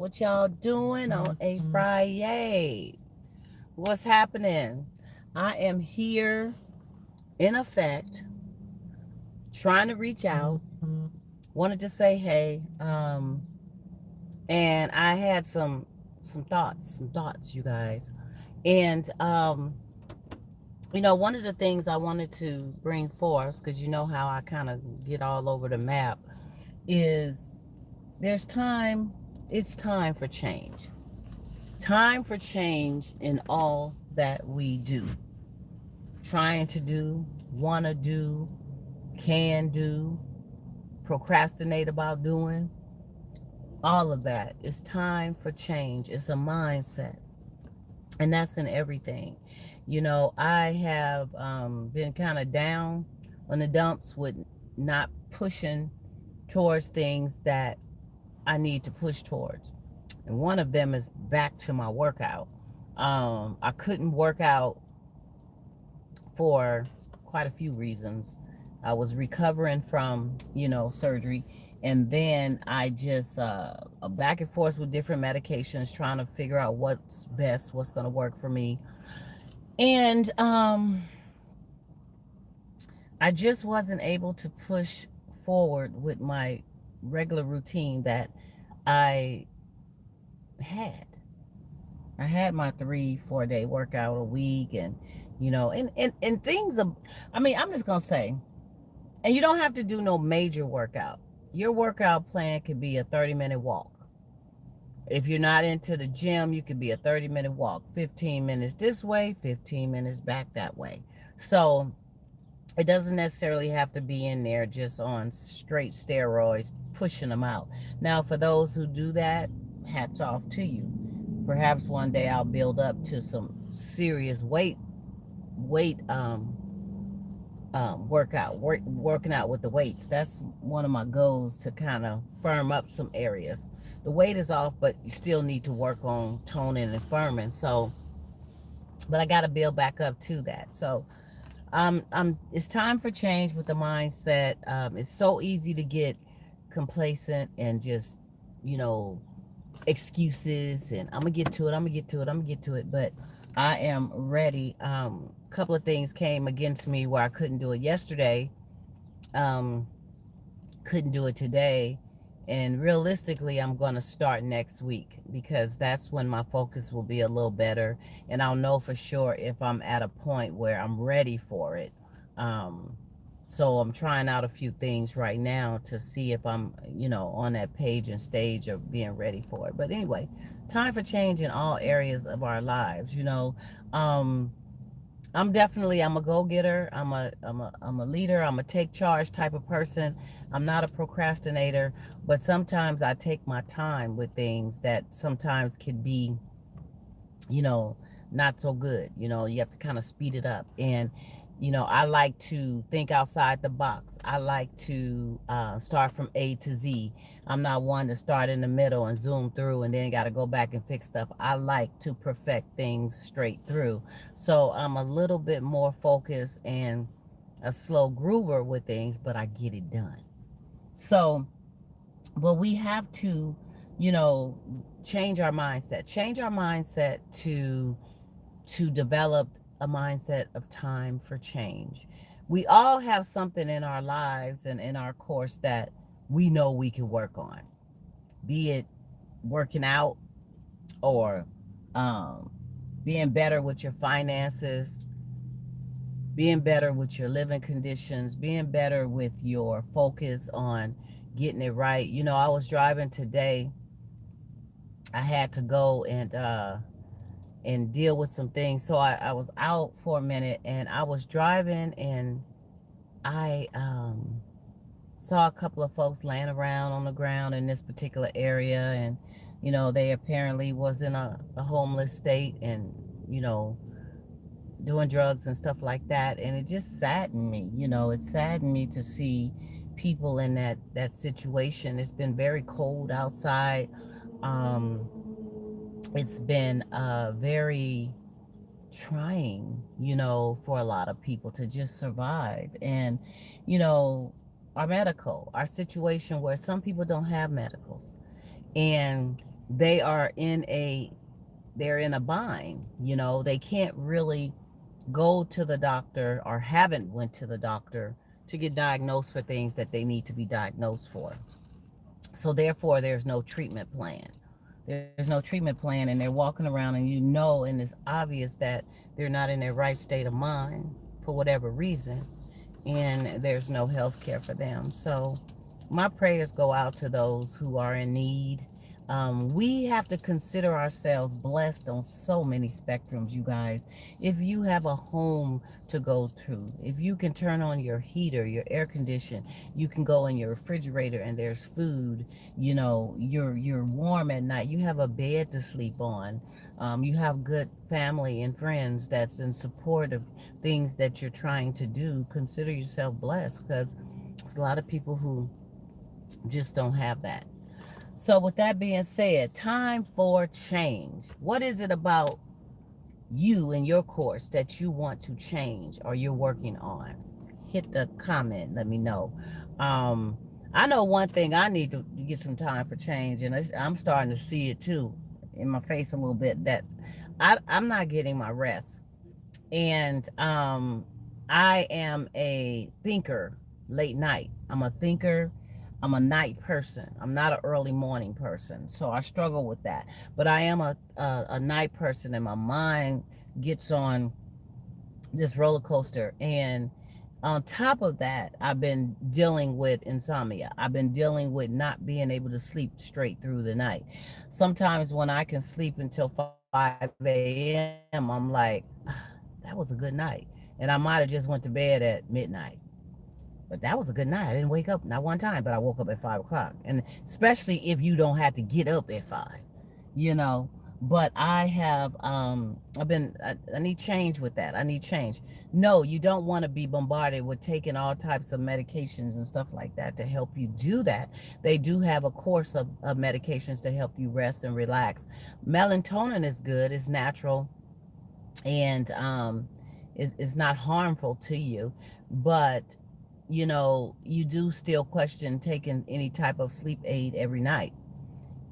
What y'all doing on a Friday? What's happening? I am here in effect trying to reach out. Wanted to say hey. And I had some thoughts, you guys. And one of the things I wanted to bring forth, because you know how I kind of get all over the map, is there's time. It's time for change. Time for change in all that we do. Trying to do, want to do, can do, procrastinate about doing, all of that. It's time for change. It's a mindset. And that's in everything. I have been kind of down on the dumps with not pushing towards things that I need to push towards. And one of them is back to my workout. I couldn't work out for quite a few reasons. I was recovering from, surgery. And then I just back and forth with different medications, trying to figure out what's best, what's going to work for me. And I just wasn't able to push forward with my regular routine that I had. I had my 3-4 day workout a week, and and things are, I mean, I'm just gonna say, and you don't have to do no major workout. Your workout plan could be a 30-minute walk. If you're not into the gym, you could be a 30-minute walk, 15 minutes this way, 15 minutes back that way. So it doesn't necessarily have to be in there just on straight steroids, pushing them out. Now, for those who do that, hats off to you. Perhaps one day I'll build up to some serious weight working out with the weights. That's one of my goals, to kind of firm up some areas. The weight is off, but you still need to work on toning and firming. So, but I got to build back up to that. So, it's time for change with the mindset. It's so easy to get complacent and just, you know, excuses, and I'm gonna get to it. I'm gonna get to it. I'm gonna get to it. But I am ready. A couple of things came against me where I couldn't do it yesterday. Um, couldn't do it today. And realistically, I'm going to start next week, because that's when my focus will be a little better. And I'll know for sure if I'm at a point where I'm ready for it. Um, so I'm trying out a few things right now to see if I'm, on that page and stage of being ready for it. But anyway, time for change in all areas of our lives. Um, I'm a go-getter. I'm a leader. I'm a take charge type of person. I'm not a procrastinator, but sometimes I take my time with things that sometimes could be, you know, not so good. You have to kind of speed it up. And, I like to think outside the box. I like to start from A to Z. I'm not one to start in the middle and zoom through and then got to go back and fix stuff. I like to perfect things straight through. So I'm a little bit more focused and a slow groover with things, but I get it done. So, but we have to, you know, change our mindset to develop a mindset of time for change. We all have something in our lives and in our course that we know we can work on, be it working out, or um, being better with your finances, being better with your living conditions, being better with your focus on getting it right. I was driving today. I had to go and deal with some things. So I was out for a minute, and I was driving, and I saw a couple of folks laying around on the ground in this particular area. And, they apparently was in a homeless state, and, you know, doing drugs and stuff like that. And it just saddened me. It saddened me to see people in that situation. It's been very cold outside. Um, it's been very trying, for a lot of people to just survive. And, you know, our situation where some people don't have medicals. And they are in a they're in a bind. They can't really go to the doctor or haven't went to the doctor to get diagnosed for things that they need to be diagnosed for. So therefore, there's no treatment plan. There's no treatment plan, and they're walking around, and and it's obvious that they're not in their right state of mind for whatever reason, and there's no health care for them. So my prayers go out to those who are in need. We have to consider ourselves blessed on so many spectrums, you guys. If you have a home to go to, if you can turn on your heater, your air condition, you can go in your refrigerator and there's food. You're warm at night. You have a bed to sleep on. You have good family and friends that's in support of things that you're trying to do. Consider yourself blessed, because there's a lot of people who just don't have that. So, with that being said, time for change. What is it about you and your course that you want to change or you're working on? Hit the comment, let me know. Um, I know one thing I need to get some time for change, and I'm starting to see it too in my face a little bit, that I'm not getting my rest. And I am a thinker late night. I'm a thinker. I'm a night person. I'm not an early morning person. So I struggle with that. But I am a night person, and my mind gets on this roller coaster. And on top of that, I've been dealing with insomnia. I've been dealing with not being able to sleep straight through the night. Sometimes when I can sleep until 5 a.m., I'm like, that was a good night. And I might have just went to bed at midnight. But that was a good night. I didn't wake up not one time, but I woke up at 5 o'clock. And especially if you don't have to get up at 5, you know. But I need change with that. I need change. No, you don't want to be bombarded with taking all types of medications and stuff like that to help you do that. They do have a course of medications to help you rest and relax. Melatonin is good, it's natural, and is not harmful to you. But you do still question taking any type of sleep aid every night.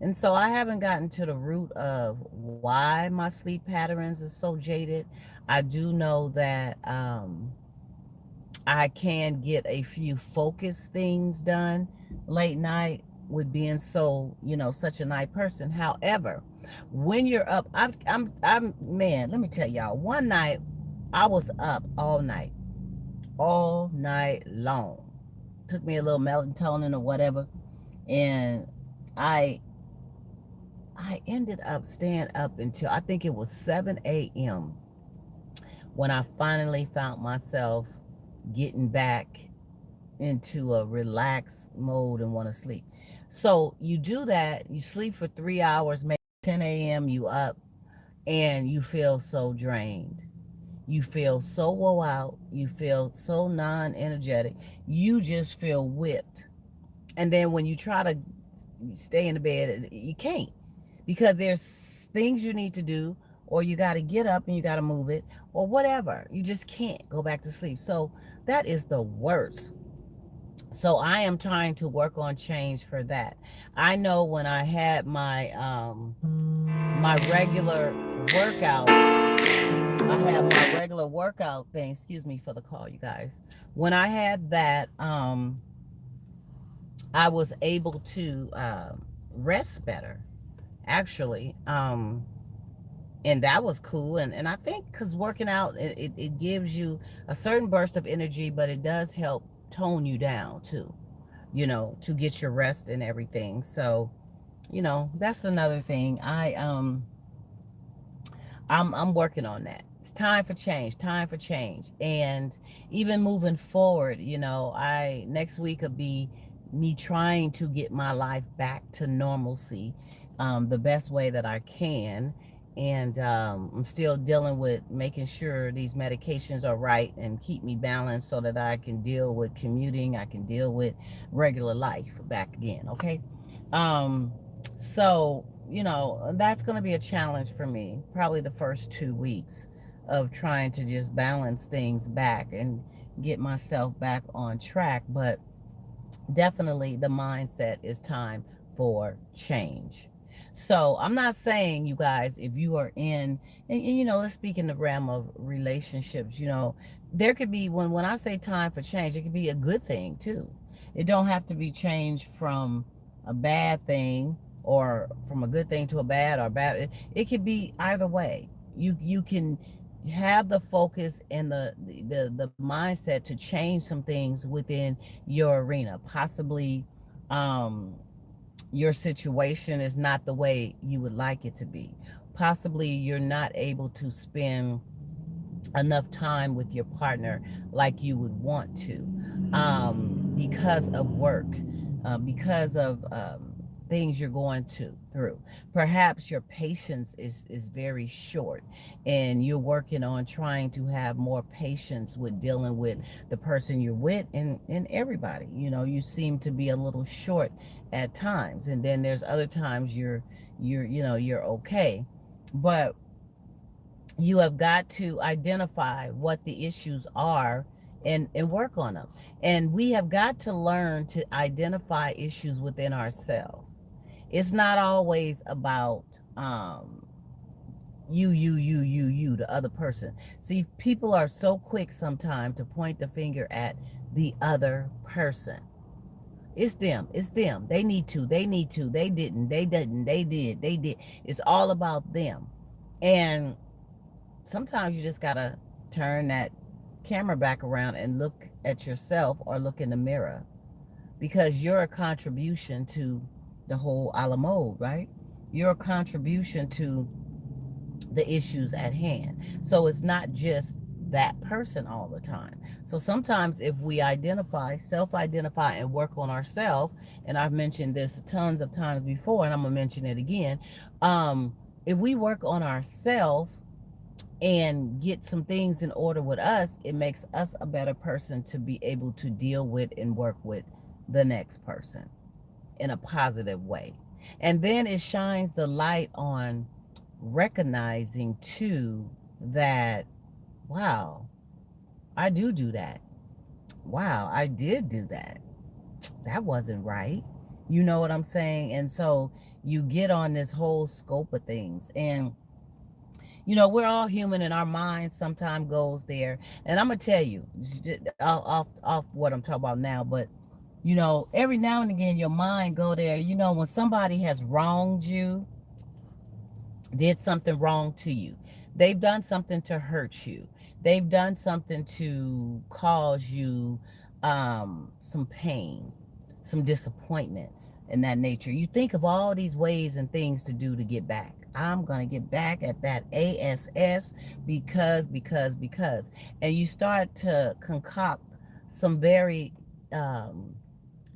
And so I haven't gotten to the root of why my sleep patterns are so jaded. I do know that I can get a few focus things done late night with being such a night person. However, when you're up, man, let me tell y'all, one night I was up all night long. Took me a little melatonin or whatever, and I I ended up staying up until I think it was 7 a.m. when I finally found myself getting back into a relaxed mode and want to sleep. So you do that, you sleep for 3 hours, maybe 10 a.m. you up, and you feel so drained. You feel so woe out. You feel so non energetic. You just feel whipped. And then when you try to stay in the bed, you can't, because there's things you need to do, or you got to get up and you got to move it, or whatever. You just can't go back to sleep. So that is the worst. So I am trying to work on change for that. I know when I had my regular workout, I have my regular workout thing. Excuse me for the call, you guys. When I had that, I was able to rest better, actually. And that was cool. And I think because working out, it gives you a certain burst of energy, but it does help tone you down too, to get your rest and everything. So, that's another thing. I'm working on that. It's time for change, time for change. And even moving forward, I next week will be me trying to get my life back to normalcy, the best way that I can. And I'm still dealing with making sure these medications are right and keep me balanced so that I can deal with commuting, I can deal with regular life back again. Okay. So, that's going to be a challenge for me, probably the first 2 weeks of trying to just balance things back and get myself back on track. But definitely the mindset is time for change. So I'm not saying, you guys, if you are in, and, let's speak in the realm of relationships, there could be, when I say time for change, it could be a good thing too. It don't have to be changed from a bad thing, or from a good thing to a bad, or bad. It could be either way. You can have the focus and the mindset to change some things within your arena, possibly. Your situation is not the way you would like it to be. Possibly you're not able to spend enough time with your partner like you would want to, because of work, because of things you're going through. Perhaps your patience is very short, and you're working on trying to have more patience with dealing with the person you're with, and everybody. You seem to be a little short at times, and then there's other times you're okay. But you have got to identify what the issues are, and work on them. And we have got to learn to identify issues within ourselves. It's not always about the other person. See, people are so quick sometimes to point the finger at the other person. It's them. It's them. They need to. They need to. They didn't. They didn't. They did. They did. It's all about them. And sometimes you just gotta turn that camera back around and look at yourself, or look in the mirror, because you're a contribution to the whole a la mode, right? You're a contribution to the issues at hand. So it's not just that person all the time. So sometimes if we self-identify and work on ourselves, and I've mentioned this tons of times before, and I'm gonna mention it again, if we work on ourselves and get some things in order with us, it makes us a better person to be able to deal with and work with the next person in a positive way. And then it shines the light on recognizing too that, wow, I do that. Wow, I did do that. That wasn't right. You know what I'm saying? And so you get on this whole scope of things. And we're all human, and our mind sometimes goes there. And I'm gonna tell you, off what I'm talking about now, but every now and again your mind go there. When somebody has wronged you, did something wrong to you, they've done something to hurt you, they've done something to cause you some pain, some disappointment, in that nature. You think of all these ways and things to do to get back. I'm going to get back at that ass because. And you start to concoct some very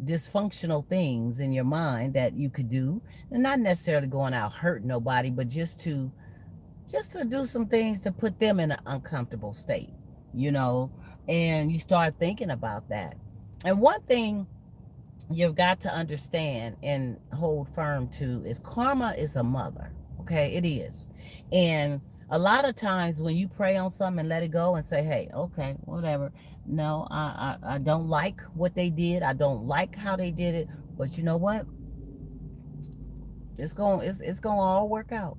dysfunctional things in your mind that you could do. And not necessarily going out hurt nobody, but just to do some things to put them in an uncomfortable state, you know, and you start thinking about that. And one thing you've got to understand and hold firm to is karma is a mother. Okay, it is. And a lot of times when you pray on something and let it go and say, hey, okay, whatever. No, I don't like what they did. I don't like how they did it. But you know what? It's going to all work out.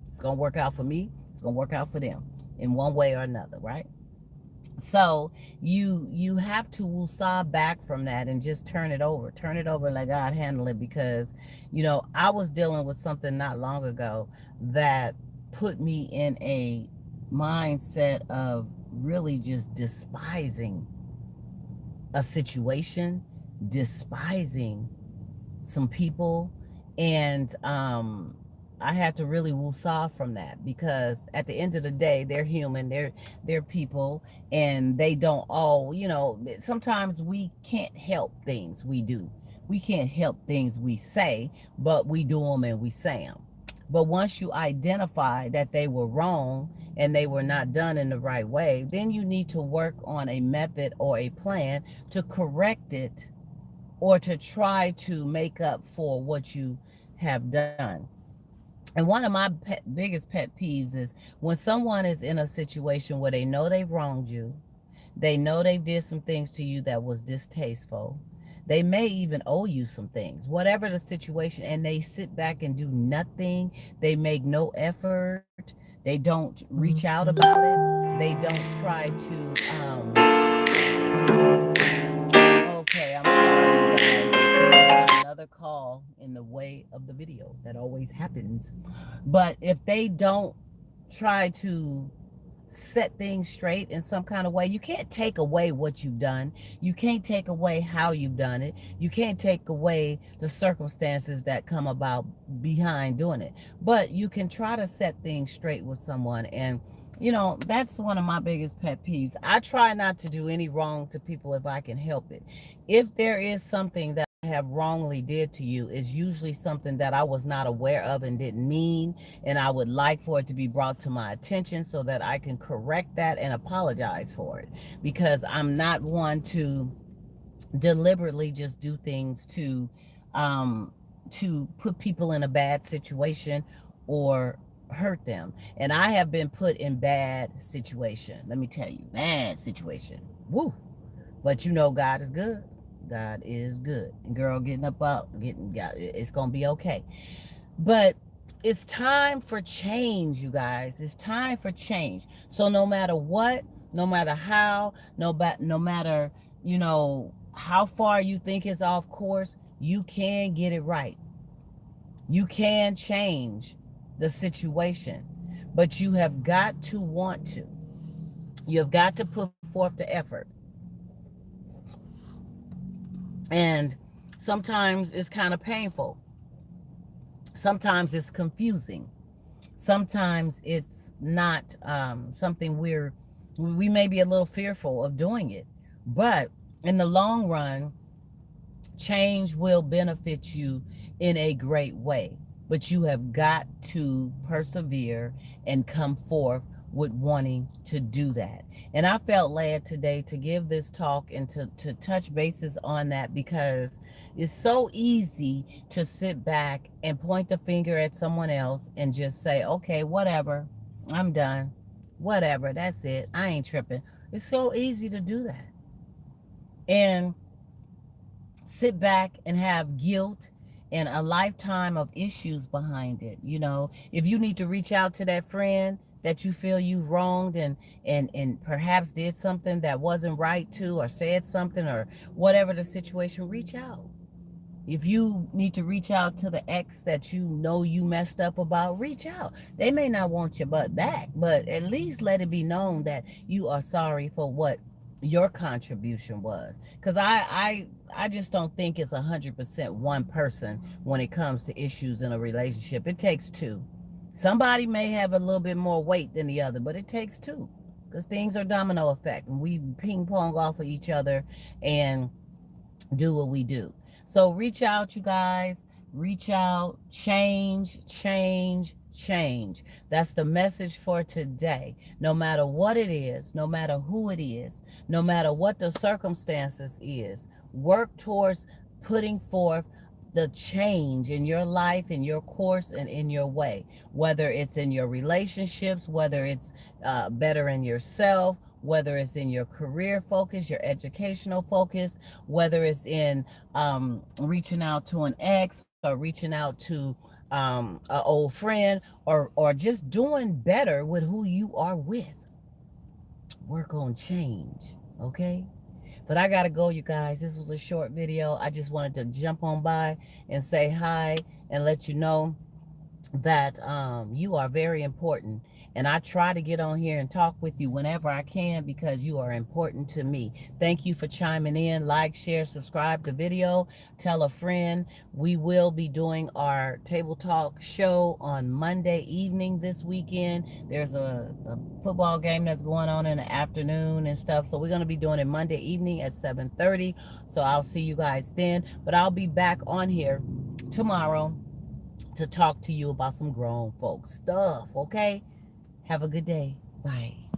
It's going to work out for me. It's going to work out for them in one way or another, right? So you have to woosah back from that and just turn it over and let God handle it. Because I was dealing with something not long ago that put me in a mindset of really just despising a situation, despising some people. And I had to really woosah from that, because at the end of the day, they're human, they're people, and they don't all, sometimes we can't help things we do. We can't help things we say, but we do them and we say them. But once you identify that they were wrong and they were not done in the right way, then you need to work on a method or a plan to correct it, or to try to make up for what you have done. And one of my biggest pet peeves is when someone is in a situation where they know they've wronged you, they know they did some things to you that was distasteful, They may even owe you some things, whatever the situation, and they sit back and do nothing. They make no effort. They don't reach out about it. They don't try to, okay, I'm sorry, you guys. I got another call in the way of the video. That always happens. But if they don't try to set things straight in some kind of way, you can't take away what you've done. You can't take away how you've done it. You can't take away the circumstances that come about behind doing it. But you can try to set things straight with someone. And that's one of my biggest pet peeves. I try not to do any wrong to people if I can help it. If there is something that I have wrongly did to you, is usually something that I was not aware of and didn't mean, and I would like for it to be brought to my attention so that I can correct that and apologize for it, because I'm not one to deliberately just do things to put people in a bad situation or hurt them. And I have been put in bad situation. Let me tell you, bad situation. Woo. But God is good. God is good. And girl, getting up out, it's gonna be okay. But it's time for change, you guys. It's time for change. So no matter what, no matter how, no matter how far you think it's off course, you can get it right. You can change the situation, but you have got to want to. You have got to put forth the effort. And sometimes it's kind of painful. Sometimes it's confusing. Sometimes it's not something we may be a little fearful of doing it. But in the long run, change will benefit you in a great way. But you have got to persevere and come forth with wanting to do that. And I felt led today to give this talk and to touch bases on that, because it's so easy to sit back and point the finger at someone else and just say, okay, whatever, I'm done. Whatever, that's it. I ain't tripping. It's so easy to do that. And sit back and have guilt and a lifetime of issues behind it. If you need to reach out to that friend that you feel you wronged and perhaps did something that wasn't right to, or said something, or whatever the situation, reach out. If you need to reach out to the ex that you messed up about, reach out. They may not want your butt back, but at least let it be known that you are sorry for what your contribution was. Because I just don't think it's 100% one person when it comes to issues in a relationship. It takes two. Somebody may have a little bit more weight than the other, but it takes two, because things are domino effect, and we ping pong off of each other and do what we do. So reach out, you guys. Reach out. Change, change, change. That's the message for today. No matter what it is, no matter who it is, no matter what the circumstances is, work towards putting forth the change in your life, in your course, and in your way. Whether it's in your relationships, whether it's better in yourself, whether it's in your career focus, your educational focus, whether it's in reaching out to an ex, or reaching out to an old friend, or just doing better with who you are with. Work on change, okay? But I gotta go, you guys. This was a short video. I just wanted to jump on by and say hi and let you know that you are very important. And I try to get on here and talk with you whenever I can, because you are important to me. Thank you for chiming in. Like, share, subscribe to the video. Tell a friend. We will be doing our table talk show on Monday evening this weekend. There's a football game that's going on in the afternoon and stuff. So we're going to be doing it Monday evening at 7:30. So I'll see you guys then. But I'll be back on here tomorrow to talk to you about some grown folks stuff, okay? Have a good day. Bye.